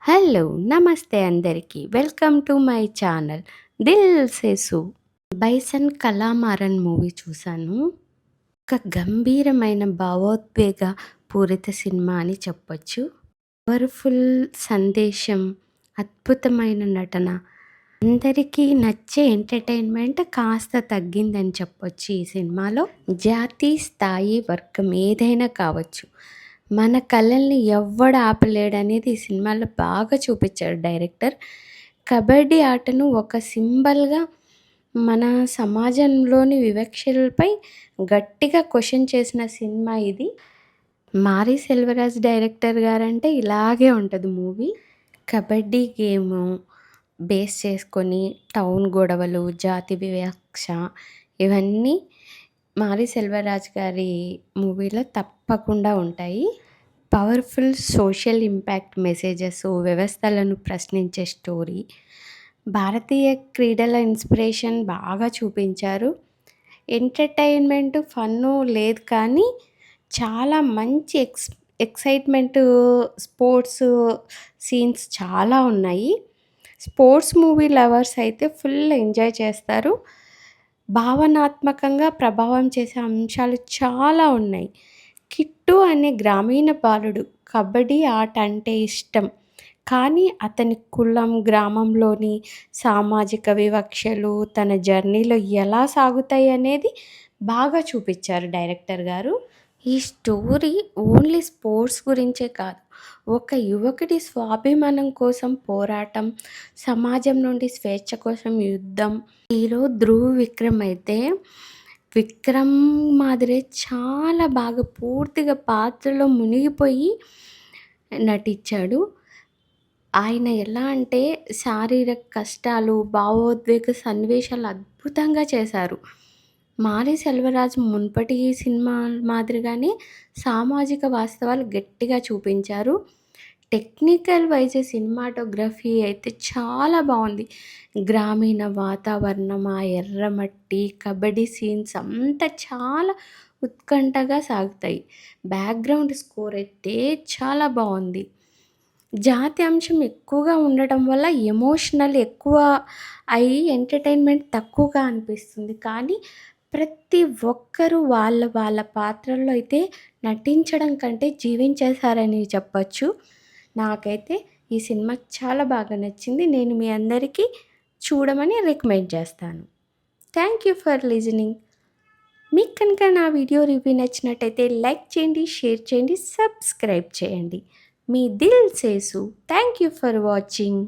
Hello! నమస్తే అందరికీ. Welcome to my channel 'Dil Se Su'. 'Bison కళామారన్' movie చూశాను. ఒక గంభీరమైన భావోద్వేగ పూరిత సినిమా అని చెప్పొచ్చు. పవర్‌ఫుల్ సందేశం, అద్భుతమైన నటన, అందరికీ నచ్చే ఎంటర్‌టైన్‌మెంట్ కాస్త తగ్గిందని చెప్పొచ్చు ఈ సినిమాలో. జాతి, స్థాయి, వర్గం ఏదైనా కావచ్చు. మన కళల్ని ఎవ్వడు ఆపలేడనేది ఈ సినిమాలో బాగా చూపించాడు డైరెక్టర్. కబడ్డీ ఆటను ఒక సింబల్‌గా మన సమాజంలోని వివక్షలపై గట్టిగా క్వెషన్ చేసిన సినిమా ఇది. మారి సెల్వరాజ్ డైరెక్టర్ గారంటే ఇలాగే ఉంటది మూవీ. కబడ్డీ గేము బేస్ చేసుకొని టౌన్ గొడవలు, జాతి వివక్ష ఇవన్నీ మారి సెల్వరాజ్ గారి మూవీలో తప్పకుండా ఉంటాయి. పవర్ఫుల్ సోషల్ ఇంపాక్ట్ మెసేజెస్, వ్యవస్థలను ప్రశ్నించే స్టోరీ, భారతీయ క్రీడల ఇన్స్పిరేషన్ బాగా చూపించారు. ఎంటర్టైన్మెంట్, ఫన్ను లేదు కానీ చాలా మంచి ఎక్సైట్మెంట్ స్పోర్ట్స్ సీన్స్ చాలా ఉన్నాయి. స్పోర్ట్స్ మూవీ లవర్స్ అయితే ఫుల్ ఎంజాయ్ చేస్తారు. భావనాత్మకంగా ప్రభావం చేసే అంశాలు చాలా ఉన్నాయి. కిట్టు అనే గ్రామీణ బాలుడు కబడ్డీ ఆట అంటే ఇష్టం, కానీ అతని కులం, గ్రామంలోని సామాజిక వివక్షలు తన జర్నీలో ఎలా సాగుతాయి అనేది బాగా చూపించారు డైరెక్టర్ గారు. ఈ స్టోరీ ఓన్లీ స్పోర్ట్స్ గురించే కాదు, ఒక యువకుడి స్వాభిమానం కోసం పోరాటం, సమాజం నుండి స్వేచ్ఛ కోసం యుద్ధం. హీరో ధ్రువ్ విక్రమ్ అయితే విక్రమ్ మాదిరే చాలా బాగా పూర్తిగా పాత్రలో మునిగిపోయి నటించాడు. ఆయన ఎలా అంటే శారీరక కష్టాలు, భావోద్వేగ సన్నివేశాలు అద్భుతంగా చేశారు. మారి సెల్వరాజ్ మునుపటి సినిమా మాదిరిగానే సామాజిక వాస్తవాలు గట్టిగా చూపించారు. టెక్నికల్ వైజ్ సినిమాటోగ్రఫీ అయితే చాలా బాగుంది. గ్రామీణ వాతావరణం, ఆ ఎర్రమట్టి, కబడ్డీ సీన్స్ అంతా చాలా ఉత్కంఠగా సాగుతాయి. బ్యాక్గ్రౌండ్ స్కోర్ అయితే చాలా బాగుంది. జాతి అంశం ఎక్కువగా ఉండటం వల్ల ఎమోషనల్ ఎక్కువ అయ్యి ఎంటర్టైన్మెంట్ తక్కువగా అనిపిస్తుంది. కానీ ప్రతి ఒక్కరూ వాళ్ళ వాళ్ళ పాత్రల్లో అయితే నటించడం కంటే జీవించేశారని చెప్పచ్చు. నాకైతే ఈ సినిమా చాలా బాగా నచ్చింది. నేను మీ అందరికీ చూడమని రికమెండ్ చేస్తాను. Thank you for listening. మీకు కనుక నా వీడియో రివ్యూ నచ్చినట్టయితే లైక్ చేయండి, షేర్ చేయండి, సబ్స్క్రైబ్ చేయండి. మీ దిల్ సే సు. Thank you for watching.